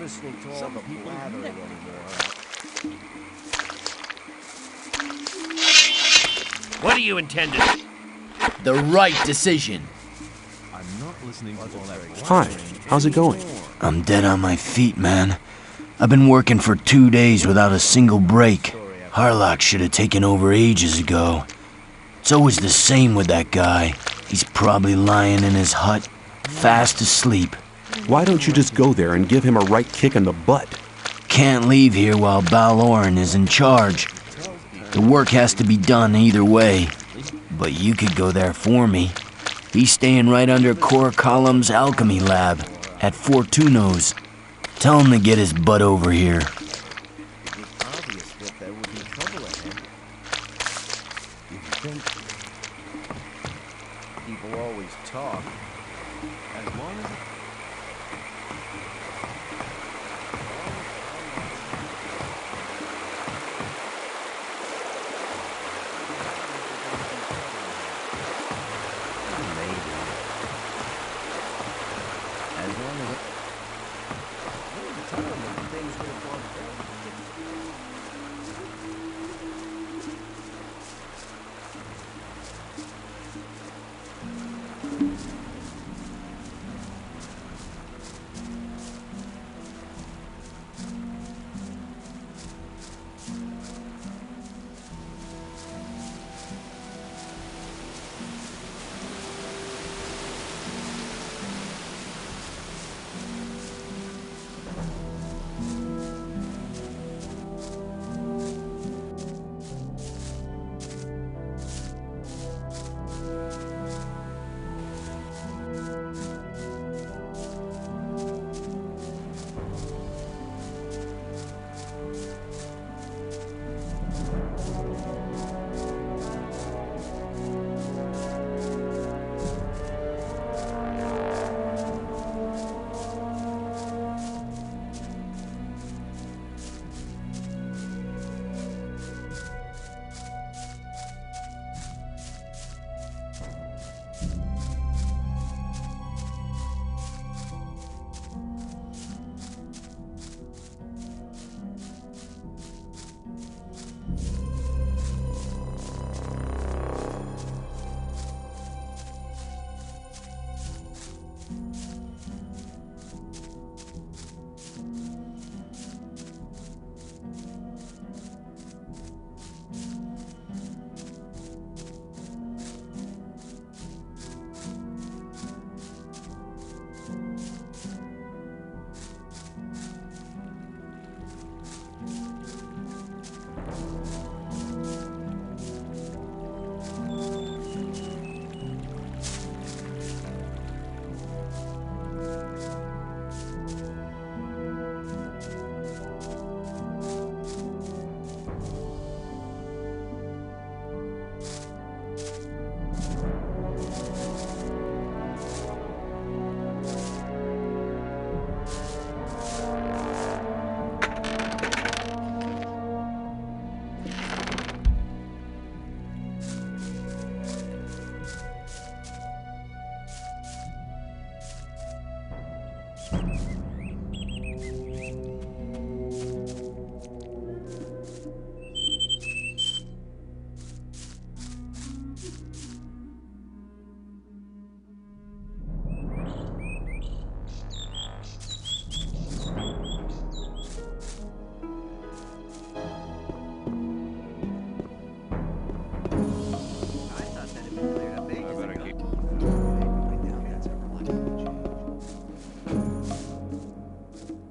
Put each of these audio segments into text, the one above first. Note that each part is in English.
Listening to all the blathering anymore. What do you intend to do? The right decision. I'm not listening to all that. Hi, how's it going? I'm dead on my feet, man. I've been working for 2 days without a single break. Harlock should have taken over ages ago. It's always the same with that guy. He's probably lying in his hut, fast asleep. Why don't you just go there and give him a right kick in the butt? Can't leave here while Baloran is in charge. The work has to be done either way. But you could go there for me. He's staying right under Core Column's alchemy lab at Fortuno's. Tell him to get his butt over here. It was obvious that there would be trouble ahead. You think people always talk. As long as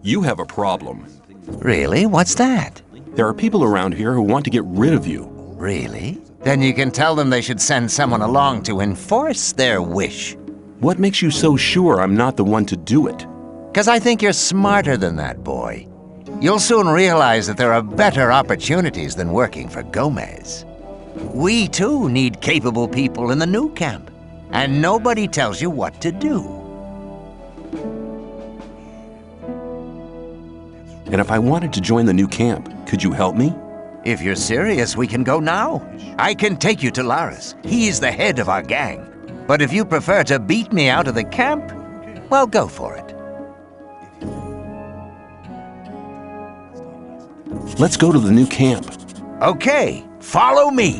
You have a problem. Really? What's that? There are people around here who want to get rid of you. Really? Then you can tell them they should send someone along to enforce their wish. What makes you so sure I'm not the one to do it? 'Cause I think you're smarter than that, boy. You'll soon realize that there are better opportunities than working for Gomez. We, too, need capable people in the new camp. And nobody tells you what to do. And if I wanted to join the new camp, could you help me? If you're serious, we can go now. I can take you to Laris. He's the head of our gang. But if you prefer to beat me out of the camp, well, go for it. Let's go to the new camp. Okay, follow me.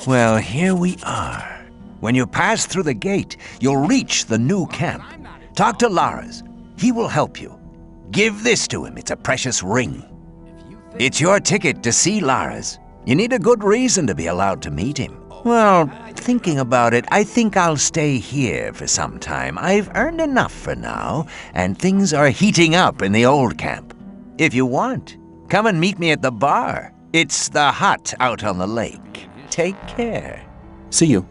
Well, here we are. When you pass through the gate, you'll reach the new camp. Talk to Lars. He will help you. Give this to him. It's a precious ring. It's your ticket to see Lars. You need a good reason to be allowed to meet him. Well, thinking about it, I think I'll stay here for some time. I've earned enough for now, and things are heating up in the old camp. If you want, come and meet me at the bar. It's the hut out on the lake. Take care. See you.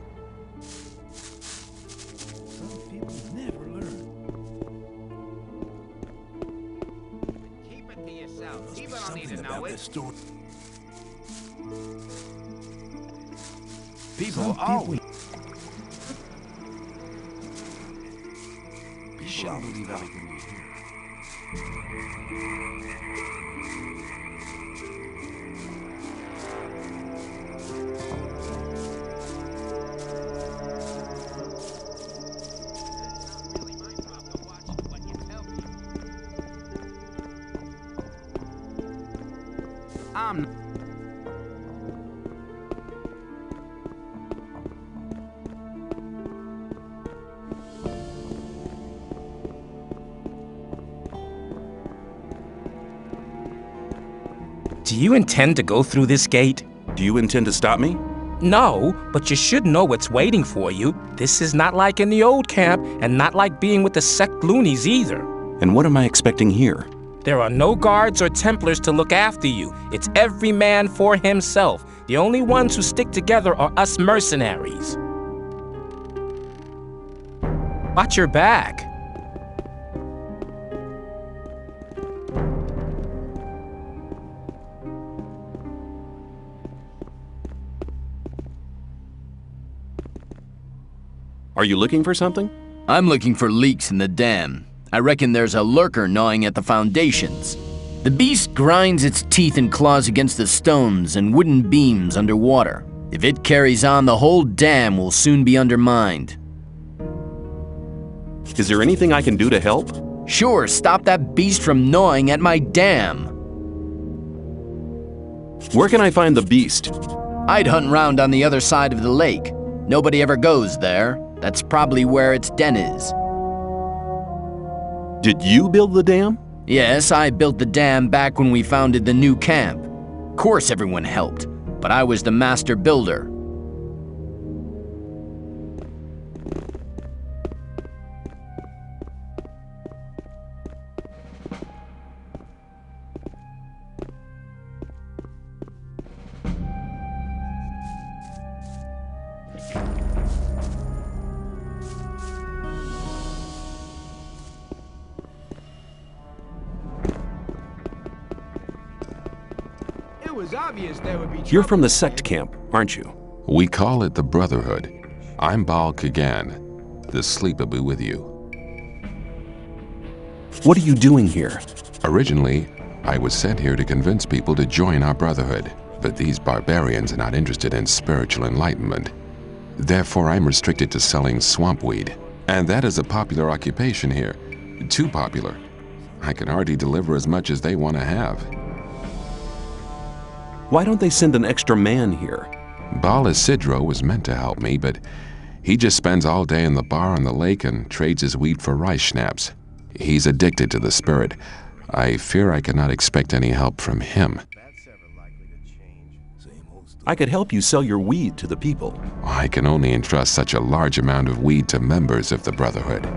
Keep it to yourself. People don't need to know it. People always... You shouldn't believe everything you hear. Do you intend to go through this gate? Do you intend to stop me? No, but you should know what's waiting for you. This is not like in the old camp, and not like being with the sect loonies either. And what am I expecting here? There are no guards or Templars to look after you. It's every man for himself. The only ones who stick together are us mercenaries. Watch your back. Are you looking for something? I'm looking for leaks in the dam. I reckon there's a lurker gnawing at the foundations. The beast grinds its teeth and claws against the stones and wooden beams underwater. If it carries on, the whole dam will soon be undermined. Is there anything I can do to help? Sure, stop that beast from gnawing at my dam. Where can I find the beast? I'd hunt round on the other side of the lake. Nobody ever goes there. That's probably where its den is. Did you build the dam? Yes, I built the dam back when we founded the new camp. Of course everyone helped, but I was the master builder. You're from the sect camp, aren't you? We call it the Brotherhood. I'm Baal Kagan. The sleep will be with you. What are you doing here? Originally, I was sent here to convince people to join our Brotherhood, but these barbarians are not interested in spiritual enlightenment. Therefore, I'm restricted to selling swamp weed. And that is a popular occupation here. Too popular. I can hardly deliver as much as they want to have. Why don't they send an extra man here? Baal Isidro was meant to help me, but he just spends all day in the bar on the lake and trades his weed for rice schnapps. He's addicted to the spirit. I fear I cannot expect any help from him. I could help you sell your weed to the people. I can only entrust such a large amount of weed to members of the Brotherhood.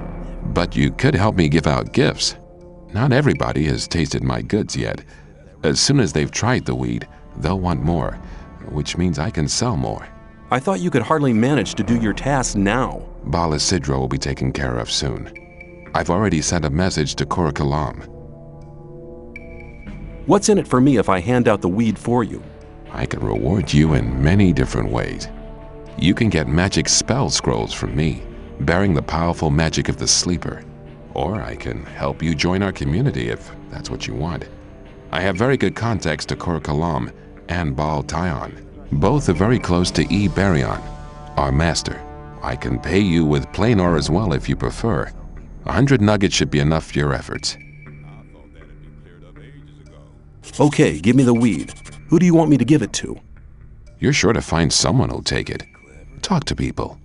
But you could help me give out gifts. Not everybody has tasted my goods yet. As soon as they've tried the weed, they'll want more, which means I can sell more. I thought you could hardly manage to do your tasks now. Baal Isidro will be taken care of soon. I've already sent a message to Korakalam. What's in it for me if I hand out the weed for you? I can reward you in many different ways. You can get magic spell scrolls from me, bearing the powerful magic of the sleeper. Or I can help you join our community if that's what you want. I have very good contacts to Korakalam and Baal Tyon. Both are very close to E. Baryon, our master. I can pay you with plain ore as well if you prefer. 100 nuggets should be enough for your efforts. Okay, give me the weed. Who do you want me to give it to? You're sure to find someone who'll take it. Talk to people,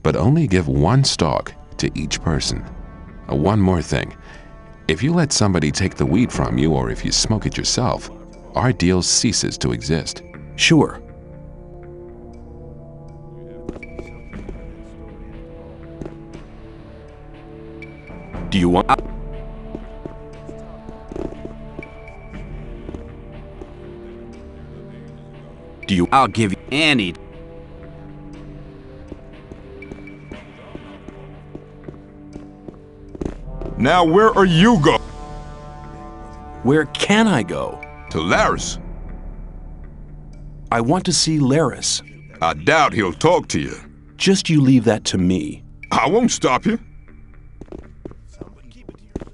but only give 1 stalk to each person. One more thing. If you let somebody take the weed from you or if you smoke it yourself, our deal ceases to exist. Sure. Do you want... I'll give you any. Now where are you going? Where can I go? To Laris. I want to see Laris. I doubt he'll talk to you. Just you leave that to me. I won't stop you.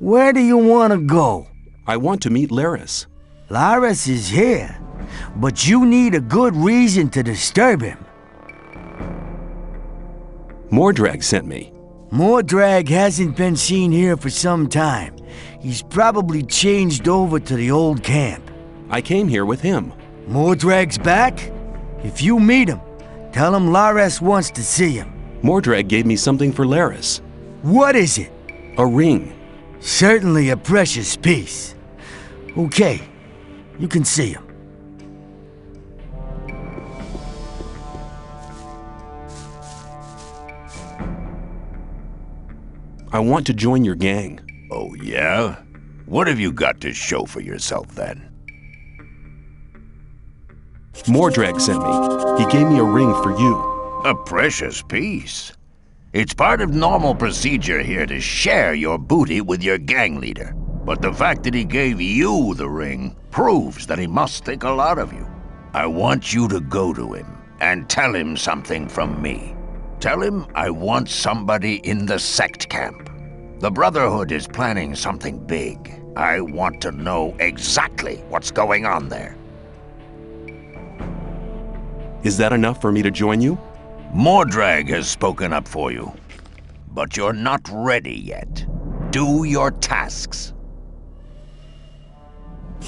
Where do you want to go? I want to meet Laris. Laris is here, but you need a good reason to disturb him. Mordrag sent me. Mordrag hasn't been seen here for some time. He's probably changed over to the old camp. I came here with him. Mordrag's back? If you meet him, tell him Laris wants to see him. Mordrag gave me something for Laris. What is it? A ring. Certainly a precious piece. Okay, you can see him. I want to join your gang. Oh, yeah? What have you got to show for yourself, then? Mordrag sent me. He gave me a ring for you. A precious piece. It's part of normal procedure here to share your booty with your gang leader. But the fact that he gave you the ring proves that he must think a lot of you. I want you to go to him and tell him something from me. Tell him I want somebody in the sect camp. The Brotherhood is planning something big. I want to know exactly what's going on there. Is that enough for me to join you? Mordrag has spoken up for you. But you're not ready yet. Do your tasks.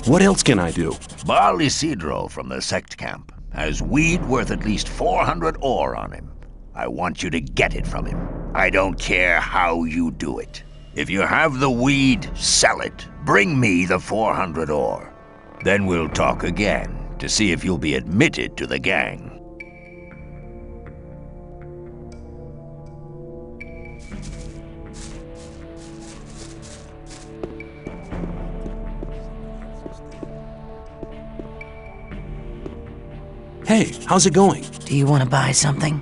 What else can I do? Baal Isidro from the sect camp has weed worth at least 400 ore on him. I want you to get it from him. I don't care how you do it. If you have the weed, sell it. Bring me the 400 ore. Then we'll talk again to see if you'll be admitted to the gang. Hey, how's it going? Do you want to buy something?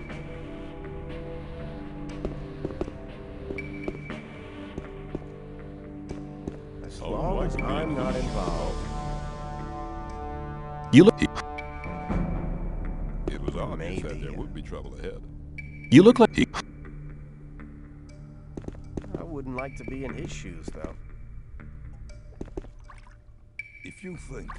As long as I'm not involved. You look... It was obvious that there would be trouble ahead. You look like... I wouldn't like to be in his shoes, though. If you think...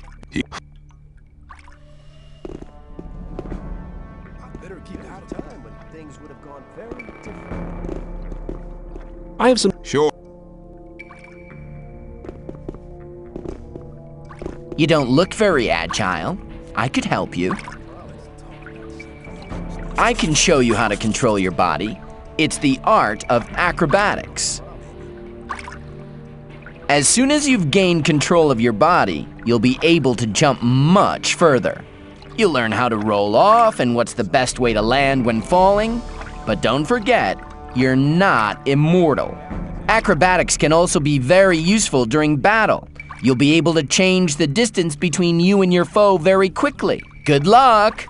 Better keep it out of time when things would have gone very different. I have some... Sure. You don't look very agile. I could help you. I can show you how to control your body. It's the art of acrobatics. As soon as you've gained control of your body, you'll be able to jump much further. You'll learn how to roll off and what's the best way to land when falling. But don't forget, you're not immortal. Acrobatics can also be very useful during battle. You'll be able to change the distance between you and your foe very quickly. Good luck!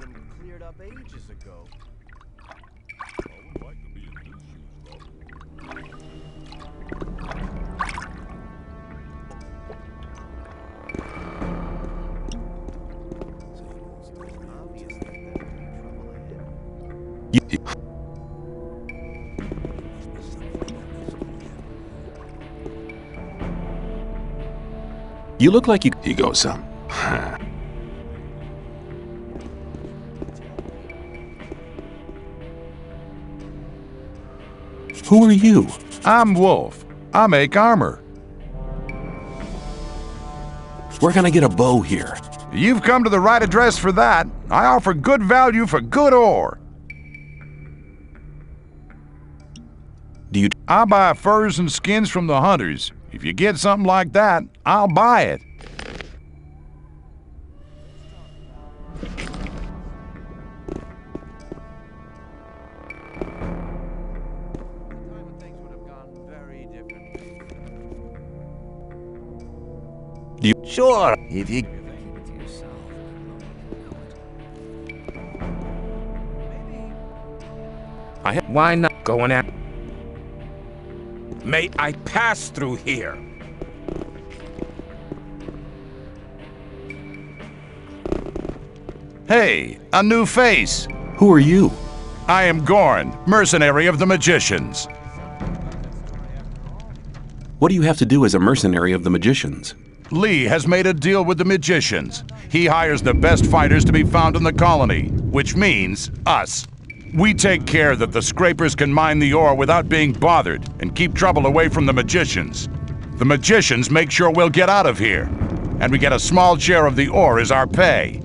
You look like you... He goes some. Who are you? I'm Wolf. I make armor. Where can I get a bow here? You've come to the right address for that. I offer good value for good ore. Do you... I buy furs and skins from the hunters. If you get something like that, I'll buy it. Sure, if you... Why not going at... May I pass through here? Hey, a new face. Who are you? I am Gorn, mercenary of the magicians. What do you have to do as a mercenary of the magicians? Lee has made a deal with the magicians. He hires the best fighters to be found in the colony, which means us. We take care that the scrapers can mine the ore without being bothered and keep trouble away from the magicians. The magicians make sure we'll get out of here, and we get a small share of the ore as our pay.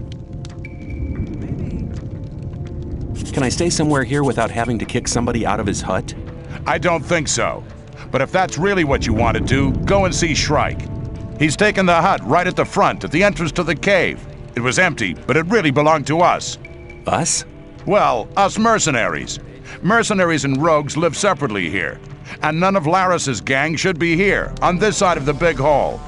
Can I stay somewhere here without having to kick somebody out of his hut? I don't think so. But if that's really what you want to do, go and see Shrike. He's taken the hut right at the front, at the entrance to the cave. It was empty, but it really belonged to us. Us? Well, us mercenaries. Mercenaries and rogues live separately here. And none of Laris's gang should be here, on this side of the big hall.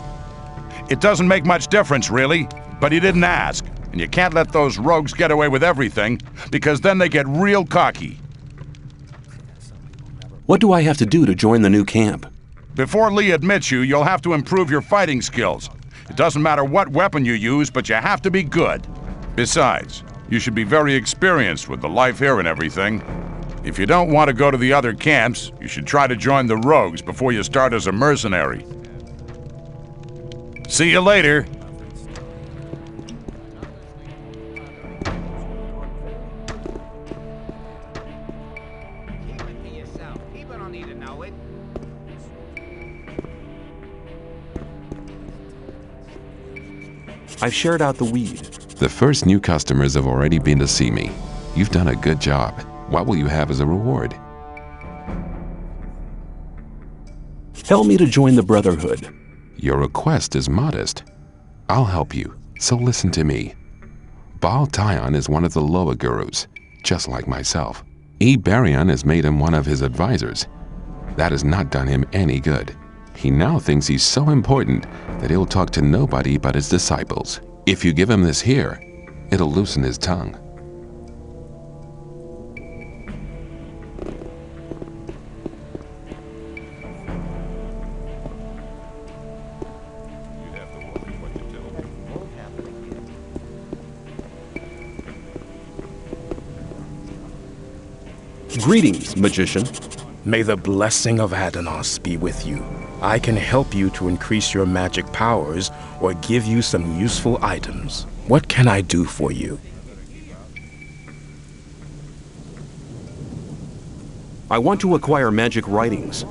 It doesn't make much difference, really, but he didn't ask. And you can't let those rogues get away with everything, because then they get real cocky. What do I have to do to join the new camp? Before Lee admits you, you'll have to improve your fighting skills. It doesn't matter what weapon you use, but you have to be good. Besides, you should be very experienced with the life here and everything. If you don't want to go to the other camps, you should try to join the rogues before you start as a mercenary. See you later. Keep it to yourself. People don't need to know it. I've shared out the weed. The first new customers have already been to see me. You've done a good job. What will you have as a reward? Tell me to join the Brotherhood. Your request is modest. I'll help you, so listen to me. Baal Tyon is one of the lower gurus, just like myself. Barion has made him one of his advisors. That has not done him any good. He now thinks he's so important that he'll talk to nobody but his disciples. If you give him this here, it'll loosen his tongue. Greetings, magician. May the blessing of Adanos be with you. I can help you to increase your magic powers or give you some useful items. What can I do for you? I want to acquire magic writings.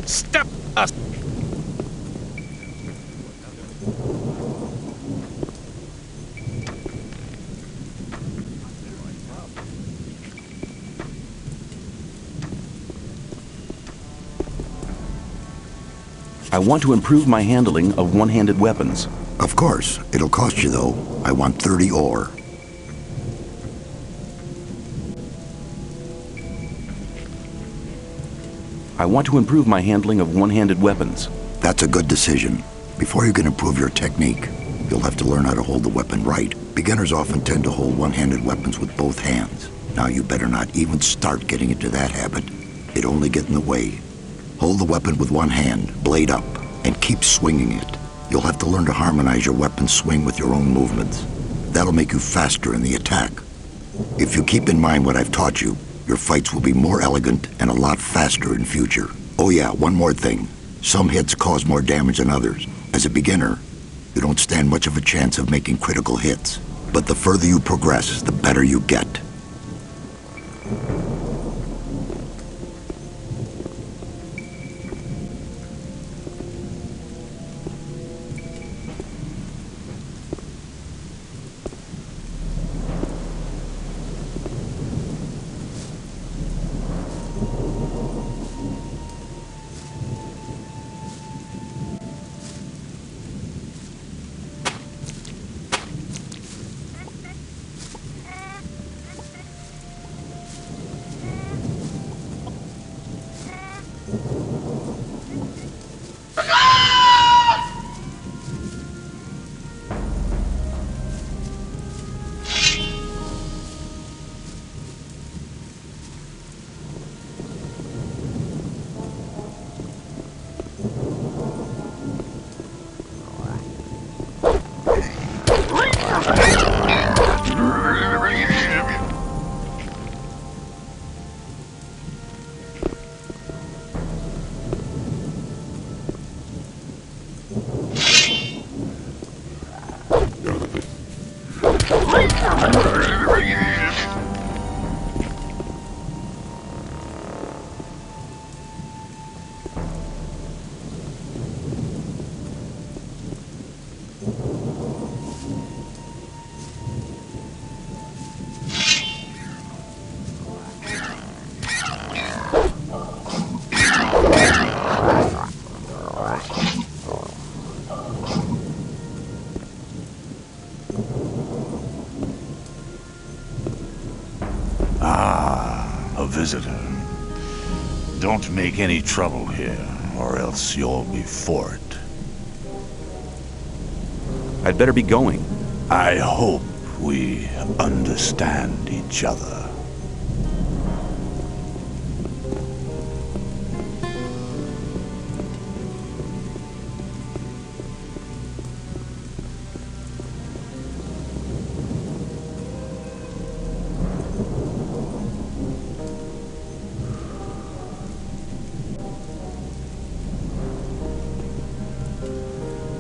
Step us. I want to improve my handling of one-handed weapons. Of course. It'll cost you, though. I want 30 ore. I want to improve my handling of one-handed weapons. That's a good decision. Before you can improve your technique, you'll have to learn how to hold the weapon right. Beginners often tend to hold one-handed weapons with both hands. Now you better not even start getting into that habit. It'll only get in the way. Hold the weapon with one hand, blade up, and keep swinging it. You'll have to learn to harmonize your weapon swing with your own movements. That'll make you faster in the attack. If you keep in mind what I've taught you, your fights will be more elegant and a lot faster in future. Oh yeah, one more thing. Some hits cause more damage than others. As a beginner, you don't stand much of a chance of making critical hits. But the further you progress, the better you get. A visitor. Don't make any trouble here, or else you'll be for it. I'd better be going. I hope we understand each other.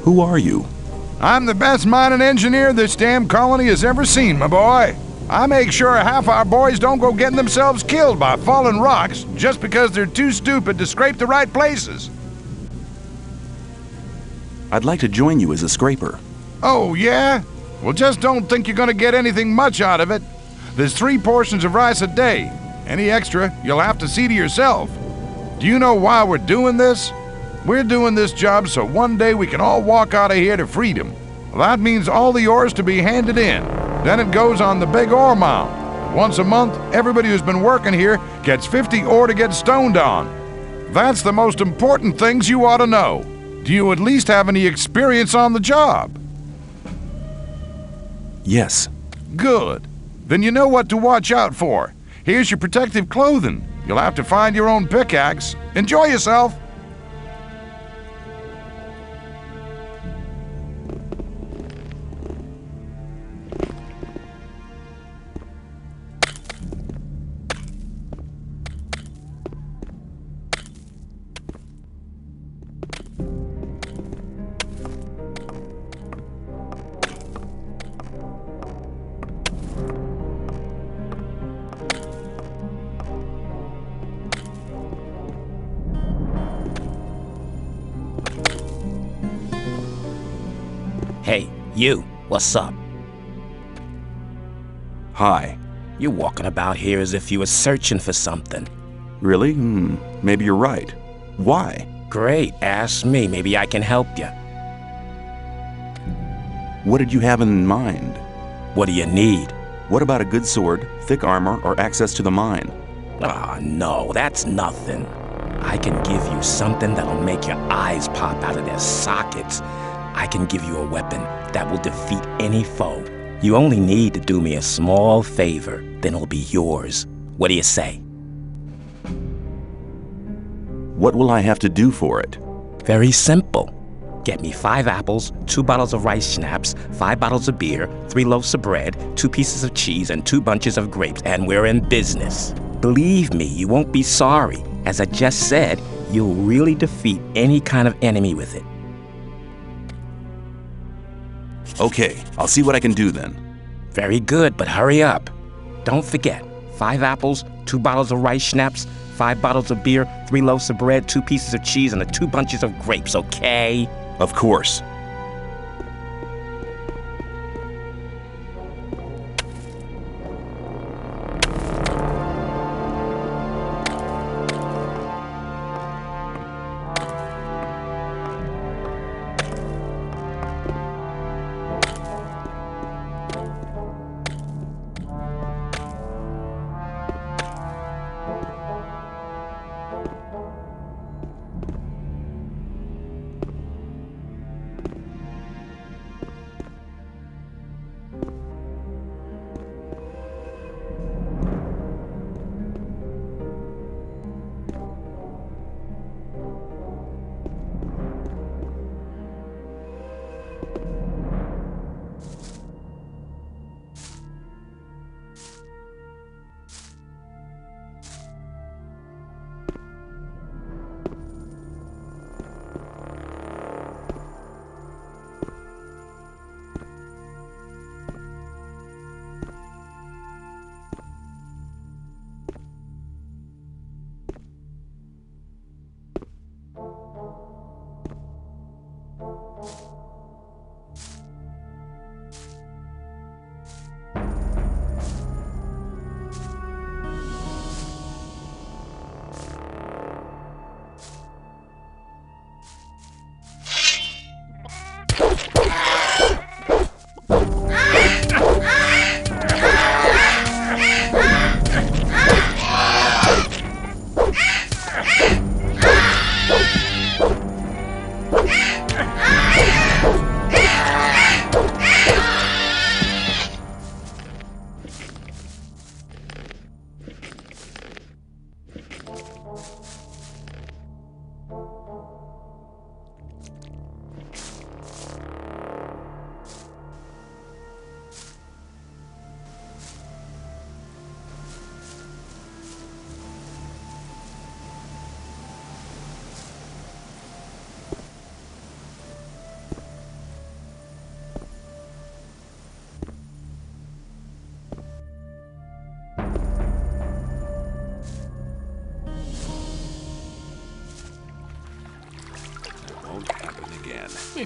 Who are you? I'm the best mining engineer this damn colony has ever seen, my boy. I make sure half our boys don't go getting themselves killed by falling rocks just because they're too stupid to scrape the right places. I'd like to join you as a scraper. Oh, yeah? Well, just don't think you're gonna get anything much out of it. There's 3 portions of rice a day. Any extra, you'll have to see to yourself. Do you know why we're doing this? We're doing this job so one day we can all walk out of here to freedom. Well, that means all the ore's to be handed in. Then it goes on the big ore mound. Once a month, everybody who's been working here gets 50 ore to get stoned on. That's the most important things you ought to know. Do you at least have any experience on the job? Yes. Good. Then you know what to watch out for. Here's your protective clothing. You'll have to find your own pickaxe. Enjoy yourself. Hey, you, what's up? Hi. You're walking about here as if you were searching for something. Really? Maybe you're right. Why? Great, ask me. Maybe I can help you. What did you have in mind? What do you need? What about a good sword, thick armor, or access to the mine? Ah, no, that's nothing. I can give you something that'll make your eyes pop out of their sockets. I can give you a weapon that will defeat any foe. You only need to do me a small favor, then it'll be yours. What do you say? What will I have to do for it? Very simple. Get me 5 apples, 2 bottles of rice schnapps, 5 bottles of beer, 3 loaves of bread, 2 pieces of cheese, and 2 bunches of grapes, and we're in business. Believe me, you won't be sorry. As I just said, you'll really defeat any kind of enemy with it. Okay, I'll see what I can do then. Very good, but hurry up. Don't forget, 5 apples, 2 bottles of rice schnapps, 5 bottles of beer, 3 loaves of bread, 2 pieces of cheese, and 2 bunches of grapes, okay? Of course.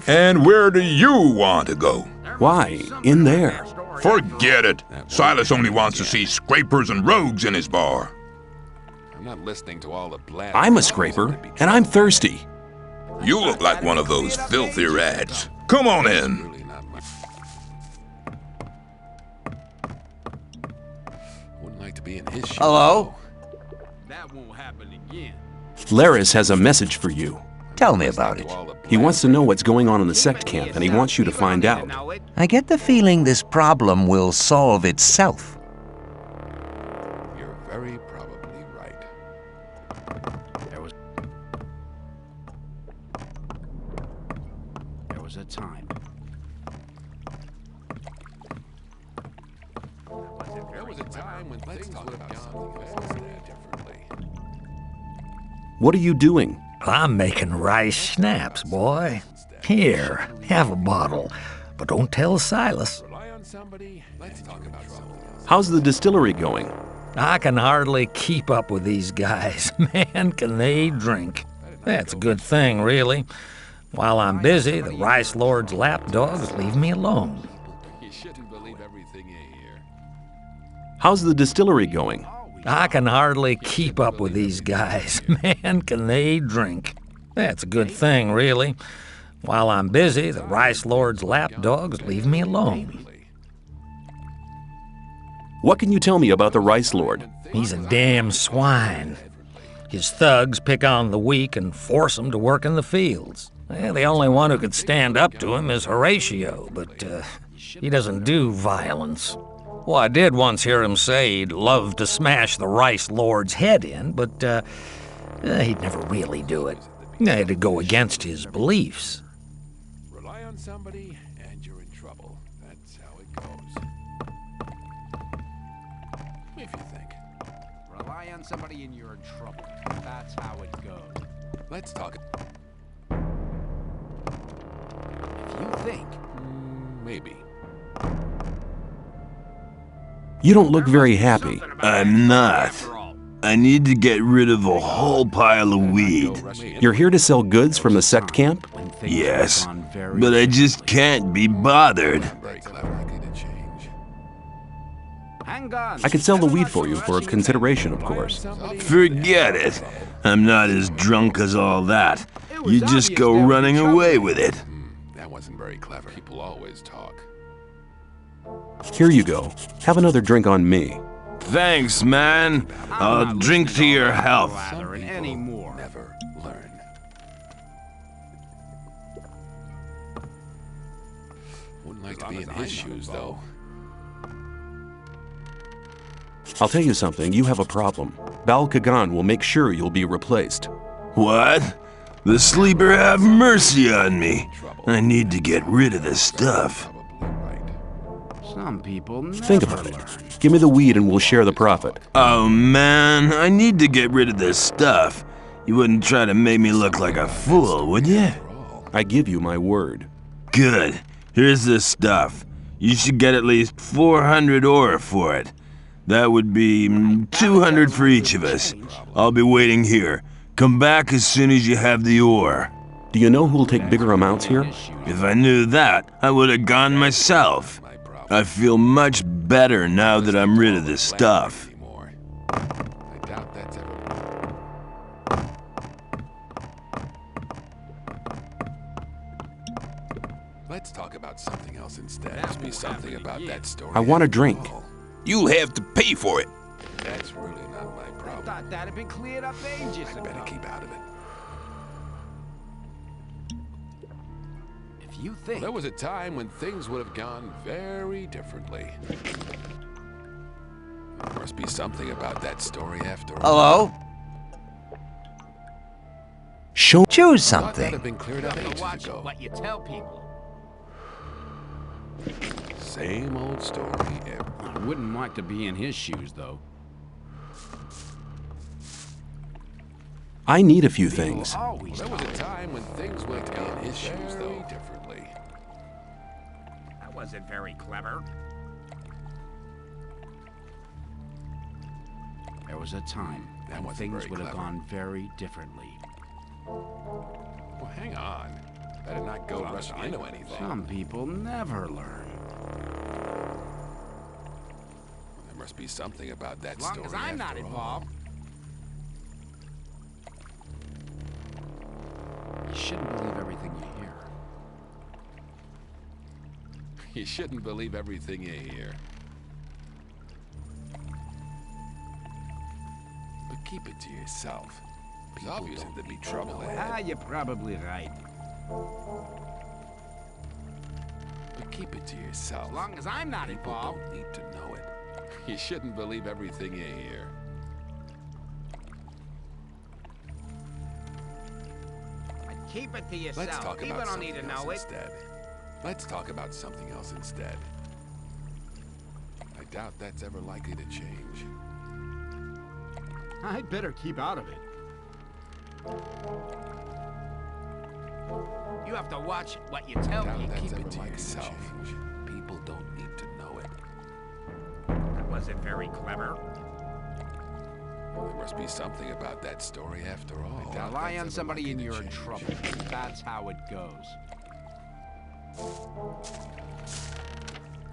And where do you want to go? Why? In there. Forget it. Silas only wants to see scrapers and rogues in his bar. I'm not listening to all the blab. I'm a scraper, and I'm thirsty. You look like one of those filthy rats. Come on in. Wouldn't like to be in his shoes. Hello? That won't happen again. Laris has a message for you. Tell me about it. He wants to know what's going on in the sect camp, and he wants you to find out. I get the feeling this problem will solve itself. You're very probably right. There was a time. There was a time when things would have gone very differently. What are you doing? I'm making rice schnapps, boy. Here, have a bottle. But don't tell Silas. Rely on somebody. Let's talk about something else. How's the distillery going? I can hardly keep up with these guys. Man, can they drink. That's a good thing, really. While I'm busy, the Rice Lord's lapdogs leave me alone. You shouldn't believe everything you hear. How's the distillery going? I can hardly keep up with these guys. Man, can they drink. That's a good thing, really. While I'm busy, the Rice Lord's lapdogs leave me alone. What can you tell me about the Rice Lord? He's a damn swine. His thugs pick on the weak and force them to work in the fields. Well, the only one who could stand up to him is Horatio, but he doesn't do violence. Well, I did once hear him say he'd love to smash the Rice Lord's head in, but he'd never really do it. It'd go against his beliefs. Rely on somebody and you're in trouble. That's how it goes. If you think. Rely on somebody and you're in trouble. That's how it goes. Let's talk. If you think. Maybe. You don't look very happy. I'm not. I need to get rid of a whole pile of weed. You're here to sell goods from the sect camp? Yes, but I just can't be bothered. Hang on. I could sell the weed for you for a consideration, of course. Forget it. I'm not as drunk as all that. You just go running away with it. That wasn't very clever. People always talk. Here you go. Have another drink on me. Thanks, man. I'll drink to your health. Anymore. Never learn. Wouldn't like to be in his shoes, though. I'll tell you something, you have a problem. Bal Kagan will make sure you'll be replaced. What? The sleeper have mercy on me. I need to get rid of this stuff. Some people never Think about it. Give me the weed and we'll share the profit. Oh man, I need to get rid of this stuff. You wouldn't try to make me look like a fool, would you? I give you my word. Good. Here's this stuff. You should get at least 400 ore for it. That would be 200 for each of us. I'll be waiting here. Come back as soon as you have the ore. Do you know who'll take bigger amounts here? If I knew that, I would have gone myself. I feel much better now that I'm rid of this stuff. I doubt that's ever. Let's talk about something else instead. Must be something about that story. I want a drink. You'll have to pay for it. That's really not my problem. Thought that had been cleared up ages I ago. better keep out of it. If you think. There was a time when things would have gone very differently. There must be something about that story after all. Hello? Thought Choose that something. had been cleared up ages Watch ago. what you tell people. Same old story every. I wouldn't like to be in his shoes, though. I need a few things. There was a time when things would have been in his shoes, though, differently. That wasn't very clever. There was a time That when wasn't things very would have clever. gone very differently. Well, hang on. Better not go rushing into anything. Some people never learn. There must be something about that As long story as I'm not after all. involved. You shouldn't believe everything you hear. You shouldn't believe everything you hear. But keep it to yourself. It's obvious that there'd be trouble ahead. Ah, you're probably right. But keep it to yourself. As long as I'm not People involved. don't need to know it. You shouldn't believe everything you hear. Keep it to yourself. Let's talk People about don't need something to else know it. instead. Let's talk about something else instead. I doubt that's ever likely to change. I'd better keep out of it. You have to watch what you tell me. Keep it to yourself. People don't need to know it. Was it very clever? There must be something about that story after all. Rely on somebody and you're in trouble. That's how it goes.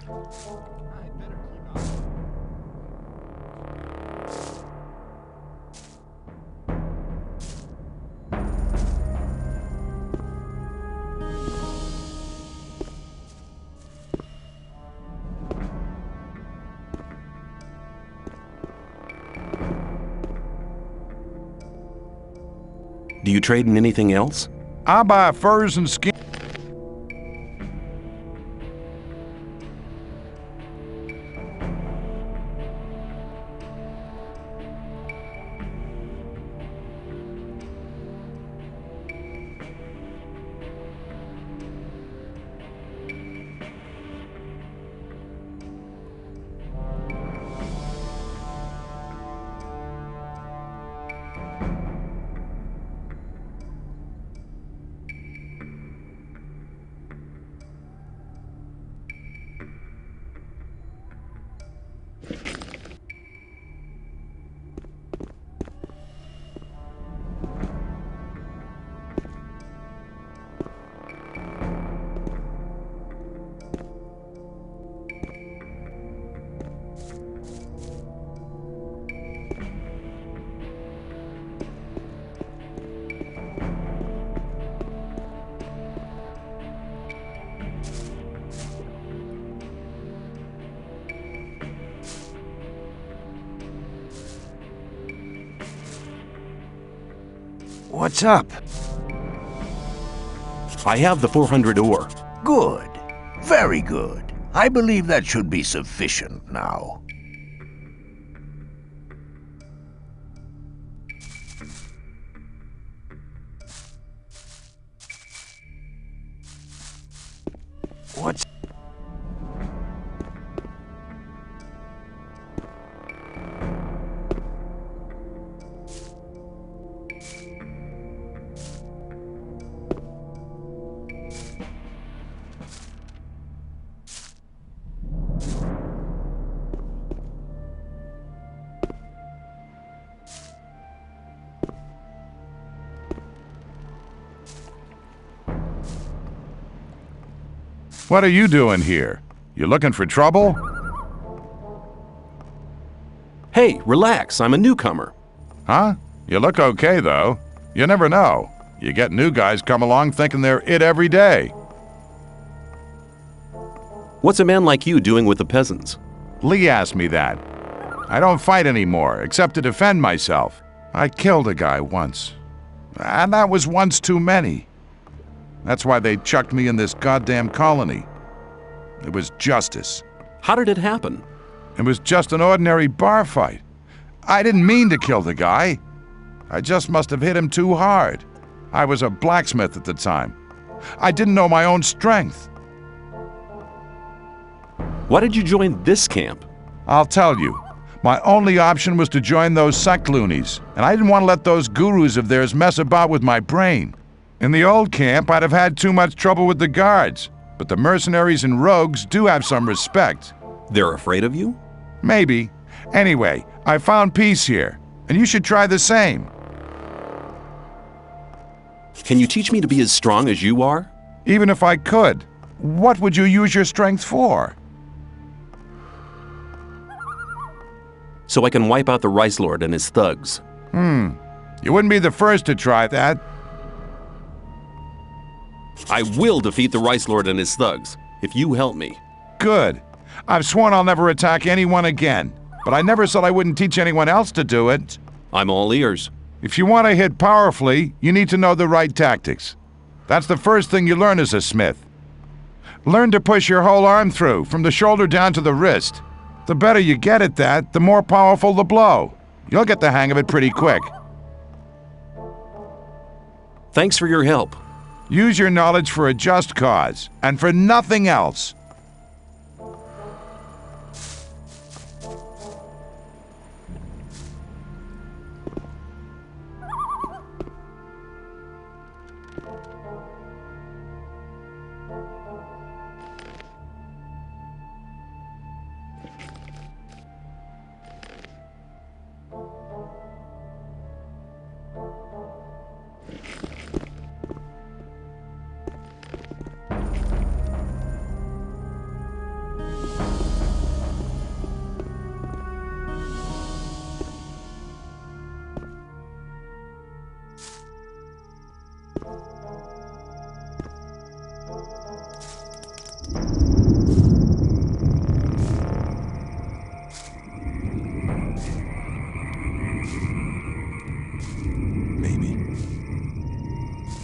I'd better keep out of it. Do you trade in anything else? I buy furs and skins. What's up? I have the 400 ore. Good. Very good. I believe that should be sufficient now. What's... What are you doing here? You looking for trouble? Hey, relax. I'm a newcomer. Huh? You look okay, though. You never know. You get new guys come along thinking they're it every day. What's a man like you doing with the peasants? Lee asked me that. I don't fight anymore, except to defend myself. I killed a guy once. And that was once too many. That's why they chucked me in this goddamn colony. It was justice. How did it happen? It was just an ordinary bar fight. I didn't mean to kill the guy. I just must have hit him too hard. I was a blacksmith at the time. I didn't know my own strength. Why did you join this camp? I'll tell you. My only option was to join those sect loonies, and I didn't want to let those gurus of theirs mess about with my brain. In the old camp, I'd have had too much trouble with the guards, but the mercenaries and rogues do have some respect. They're afraid of you? Maybe. Anyway, I found peace here, and you should try the same. Can you teach me to be as strong as you are? Even if I could, what would you use your strength for? So I can wipe out the Rice Lord and his thugs. You wouldn't be the first to try that. I will defeat the Rice Lord and his thugs, if you help me. Good. I've sworn I'll never attack anyone again, but I never said I wouldn't teach anyone else to do it. I'm all ears. If you want to hit powerfully, you need to know the right tactics. That's the first thing you learn as a smith. Learn to push your whole arm through, from the shoulder down to the wrist. The better you get at that, the more powerful the blow. You'll get the hang of it pretty quick. Thanks for your help. Use your knowledge for a just cause, and for nothing else.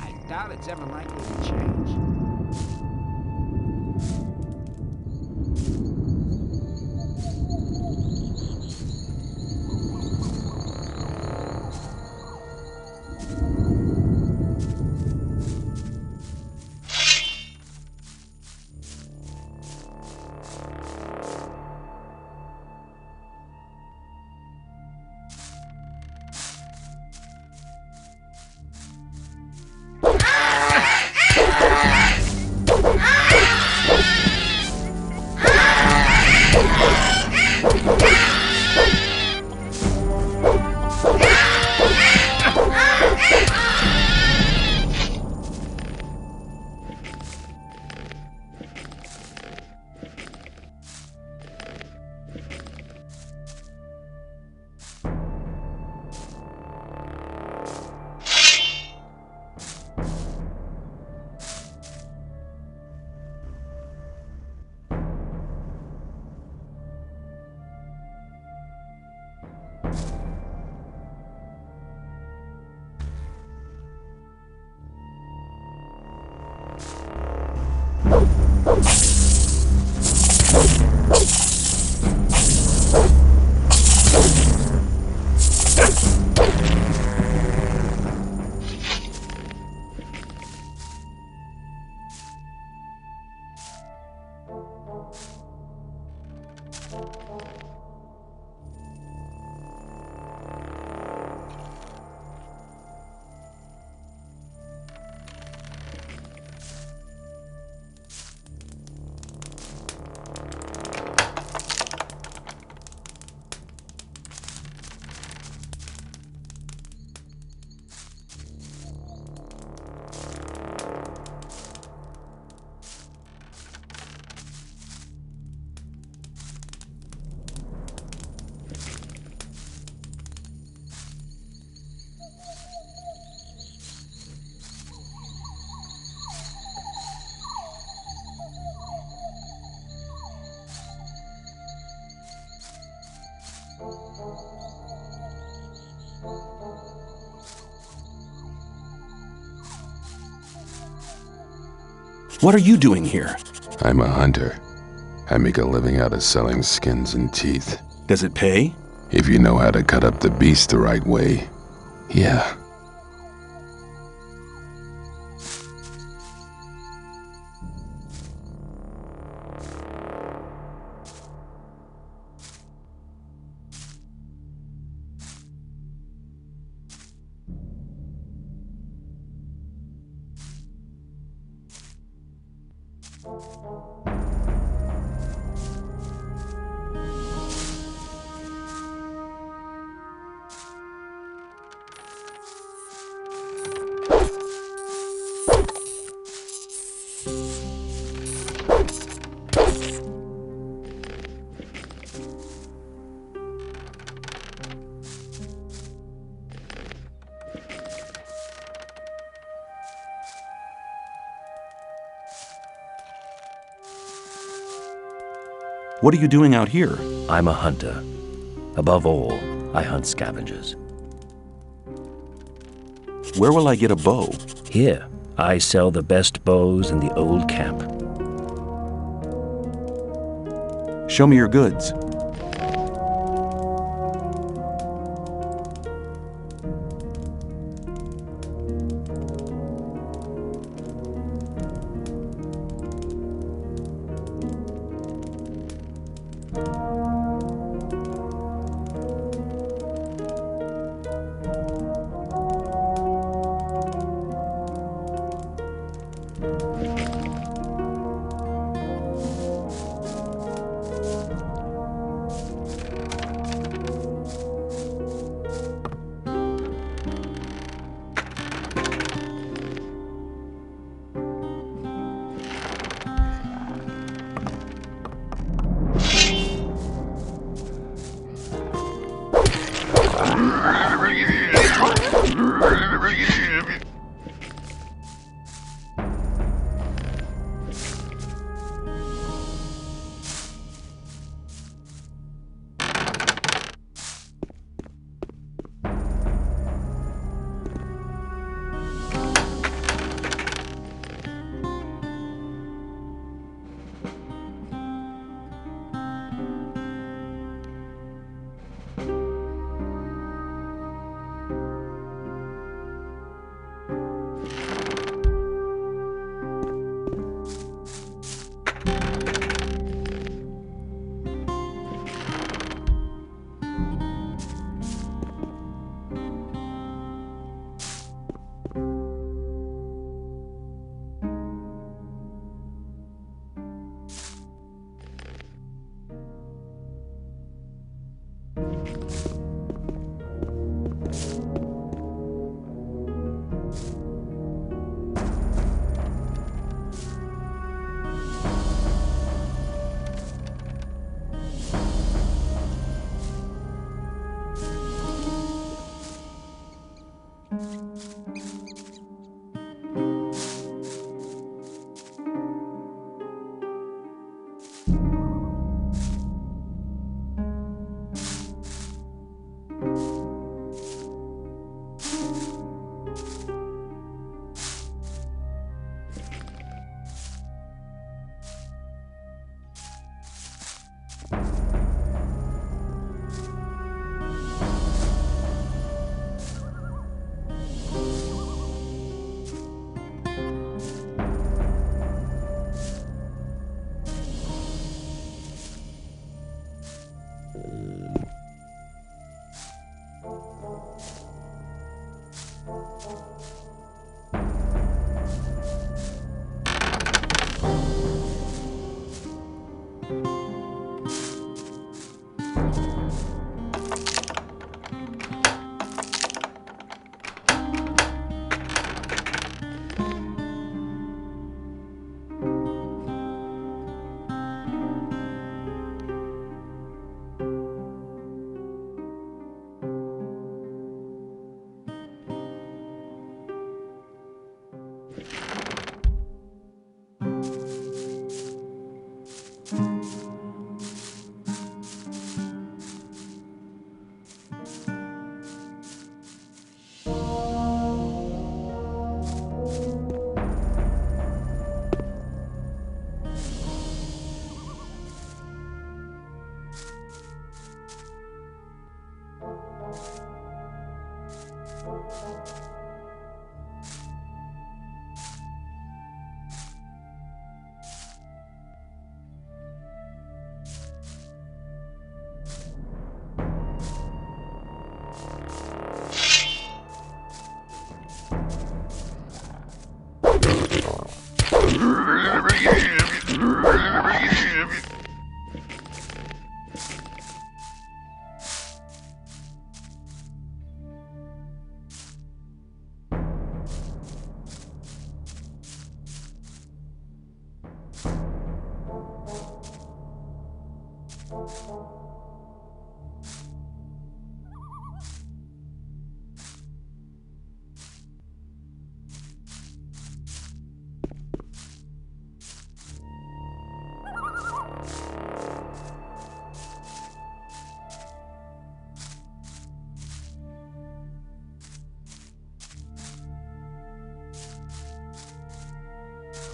I doubt it's ever likely to change. What are you doing here? I'm a hunter. I make a living out of selling skins and teeth. Does it pay? If you know how to cut up the beast the right way, yeah. What are you doing out here? I'm a hunter. Above all, I hunt scavengers. Where will I get a bow? Here, I sell the best bows in the old camp. Show me your goods.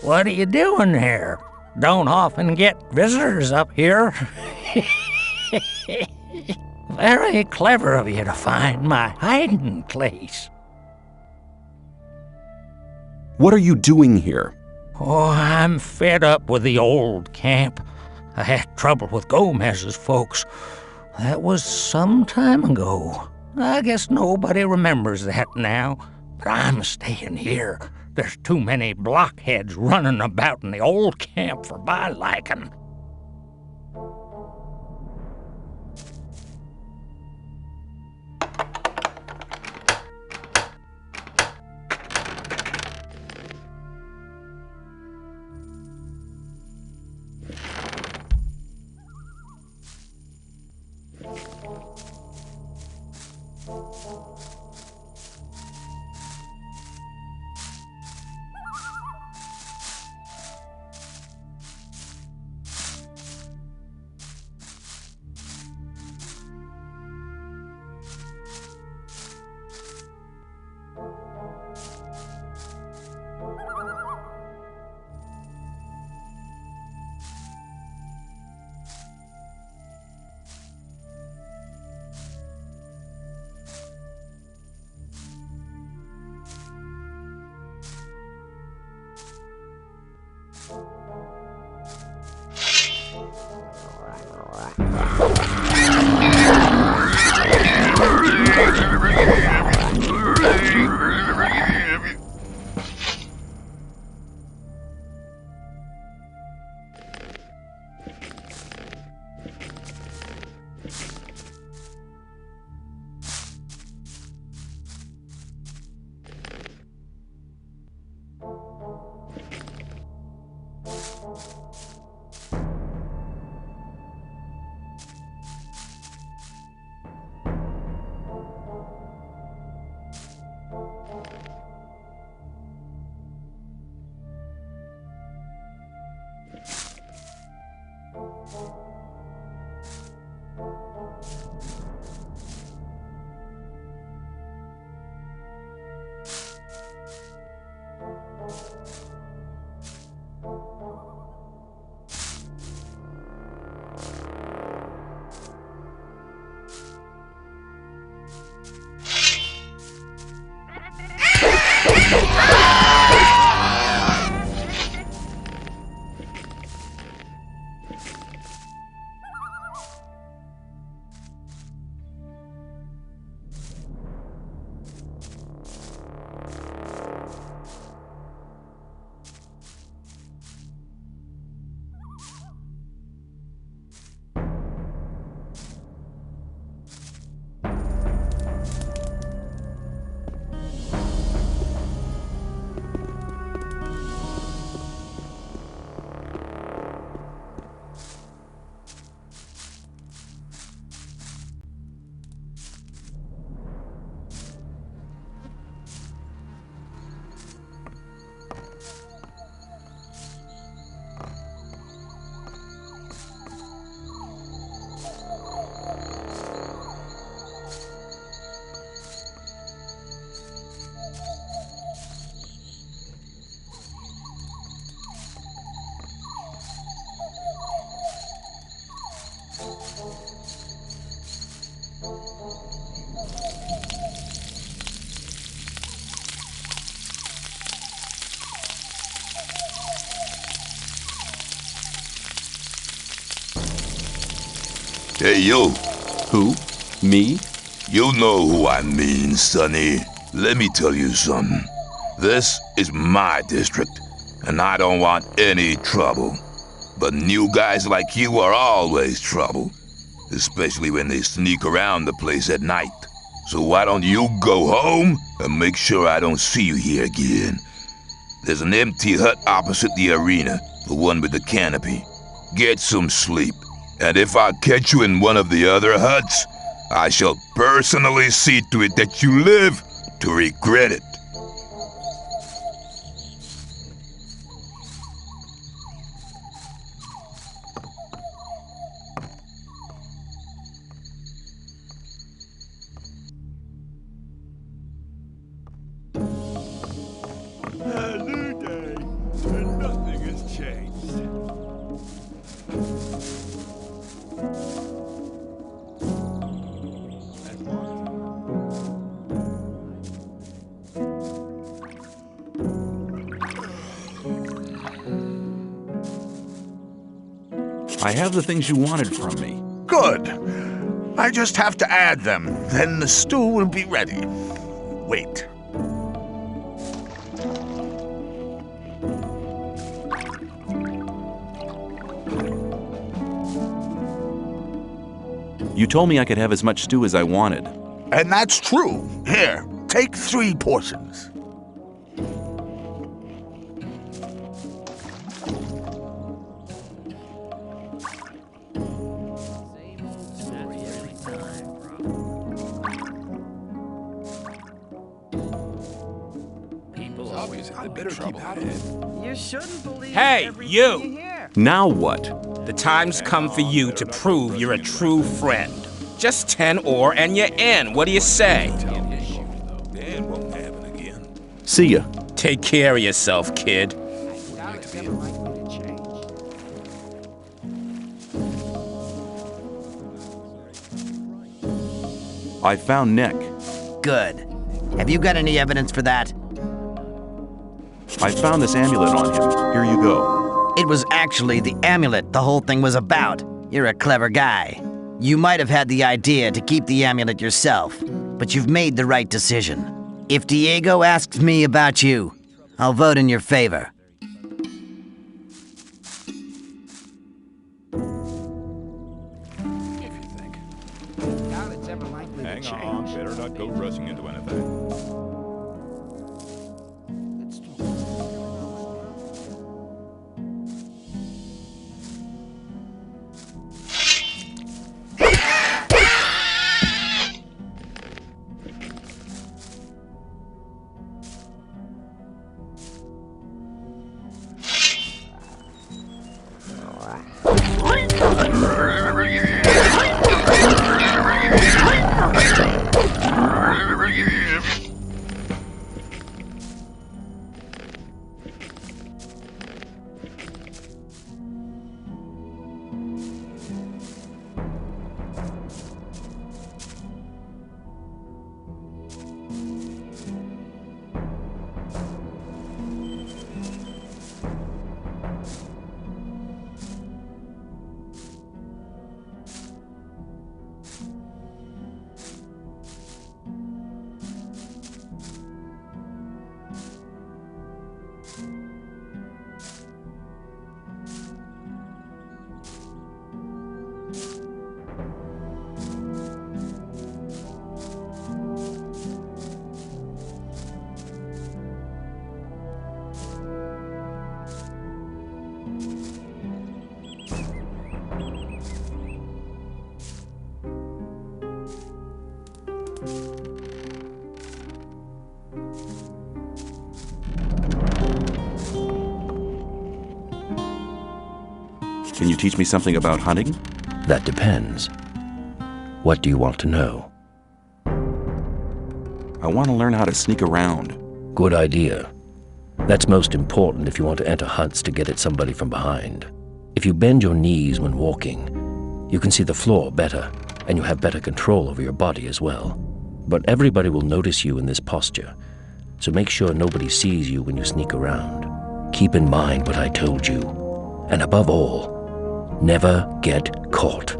What are you doing here? Don't often get visitors up here. Very clever of you to find my hiding place. What are you doing here? Oh, I'm fed up with the old camp. I had trouble with Gomez's folks. That was some time ago. I guess nobody remembers that now, but I'm staying here. There's too many blockheads running about in the old camp for my liking. Hey, you. Who? Me? You know who I mean, Sonny. Let me tell you something. This is my district, and I don't want any trouble. But new guys like you are always trouble, especially when they sneak around the place at night. So why don't you go home and make sure I don't see you here again? There's an empty hut opposite the arena, the one with the canopy. Get some sleep, and if I catch you in one of the other huts, I shall personally see to it that you live to regret it. I have the things you wanted from me. Good. I just have to add them. Then the stew will be ready. Wait. You told me I could have as much stew as I wanted. And that's true. Here, take 3 portions. You shouldn't believe Hey, everything you! hear. Now what? The time's come for you to prove you're a true friend. Just 10 ore and you're in. What do you say? See ya. Take care of yourself, kid. I found Nick. Good. Have you got any evidence for that? I found this amulet on him. Here you go. It was actually the amulet the whole thing was about. You're a clever guy. You might have had the idea to keep the amulet yourself, but you've made the right decision. If Diego asks me about you, I'll vote in your favor. Hang on, better not go rushing into anything. Can you teach me something about hunting? That depends. What do you want to know? I want to learn how to sneak around. Good idea. That's most important if you want to enter hunts to get at somebody from behind. If you bend your knees when walking, you can see the floor better, and you have better control over your body as well. But everybody will notice you in this posture, so make sure nobody sees you when you sneak around. Keep in mind what I told you, and above all, never get caught.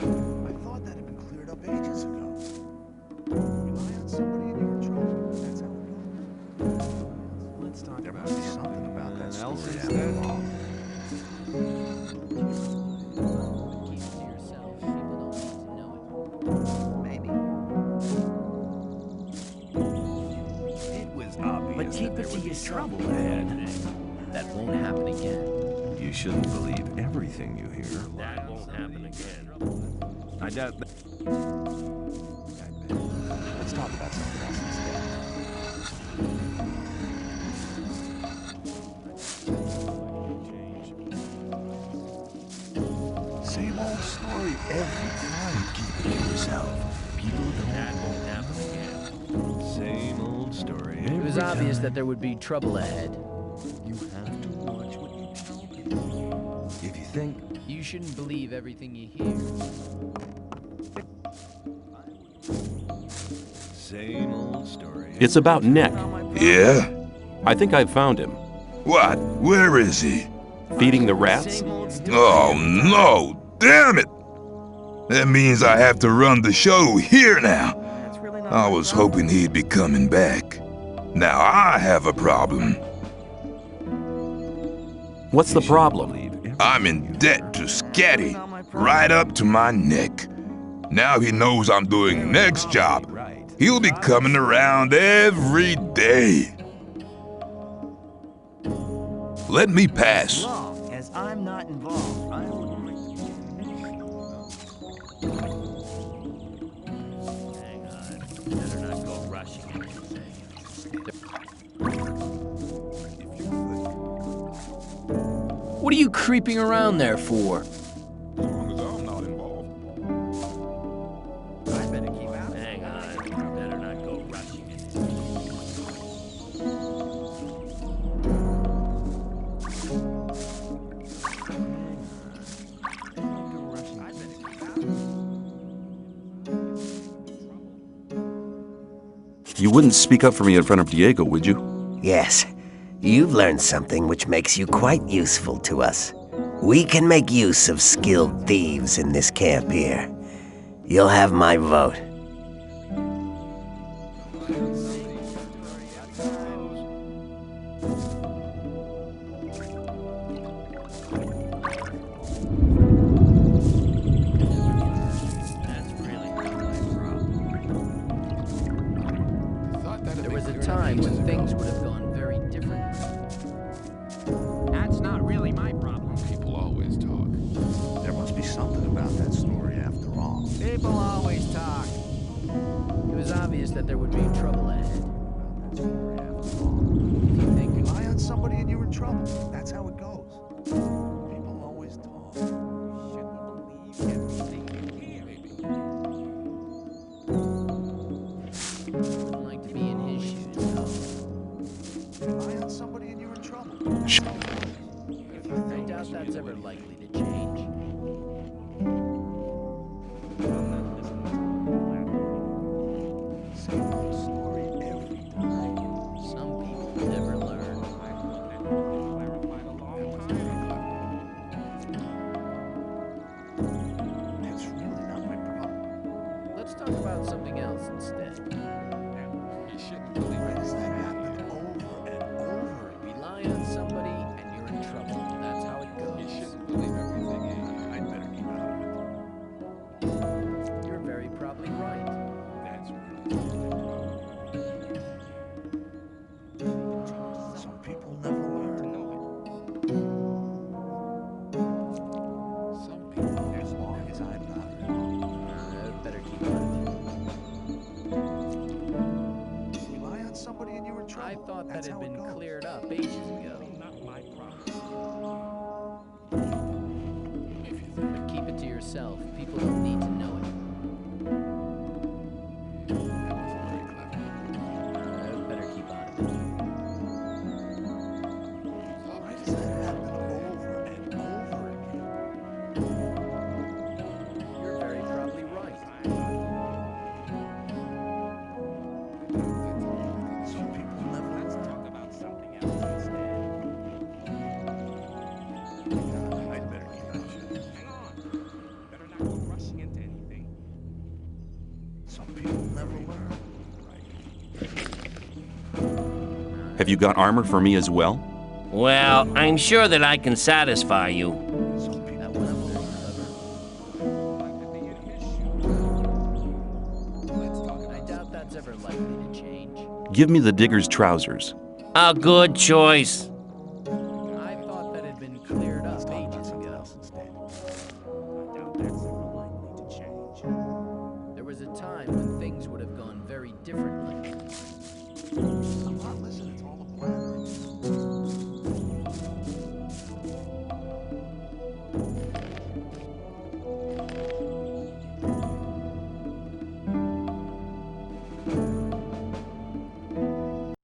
I thought that had been cleared up ages ago. trouble ahead. That won't happen again. You shouldn't believe everything you hear. That won't happen again. I doubt that. Let's talk about something else instead. Same old story every time. Keep it to yourself. People don't. That won't happen again. Same old story. It was obvious that there would be trouble ahead. You have to watch what you tell people. If you think You shouldn't believe everything you hear. same old story. It's about Nick. Yeah? I think I've found him. What? Where is he? Feeding the rats? Oh no! Damn it! That means I have to run the show here now. I was hoping he'd be coming back. Now I have a problem. What's the problem? I'm in debt to Scatty, right up to my neck. Now he knows I'm doing Nick's job. He'll be coming around every day. Let me pass. As I'm not involved, I wouldn't. Hang on. Better not go rushing anything. What are you creeping around there for? As long as I'm not involved. I better keep out. Hang on. Better not go rushing anything. You wouldn't speak up for me in front of Diego, would you? Yes. You've learned something which makes you quite useful to us. We can make use of skilled thieves in this camp here. You'll have my vote. There was a time when things would have gone very different. That's not really my problem. People always talk. There must be something about that story after all. People always talk. It was obvious that there would be trouble ahead. Rely on somebody and you're in trouble. That's how it goes. People always talk. Wouldn't like to be in his shoes, though. Rely on somebody and you're in trouble. I doubt that's ever likely to change. Same old story every time. Some people never learn. That's really not my problem. Let's talk about something else instead. You shouldn't believe Why it. does that happen over and over? Rely on somebody and you're in trouble. That's how it You goes. shouldn't believe everything you hear. I'd better keep out of it. You're very probably right. That's really Some people never learn. some people. As long as I'm not around. Better keep on. Rely on somebody and you're in trouble. I thought that That's had how it been goes. cleared up ages ago. Not my problem. But keep it to yourself. People don't need to know it. Better keep out of it. Why does that happen over and over again? You're very probably right. Some people never Let's learn. talk about something else instead. I'd better keep out of it. Hang on. Better not go rushing into anything. Some people never learn. Have you got armor for me as well? Well, I'm sure that I can satisfy you. Some people That was very clever. I doubt that's ever likely to change. Give me the digger's trousers. A good choice. I thought that had been cleared up ages ago. There was a time when things would have gone very differently.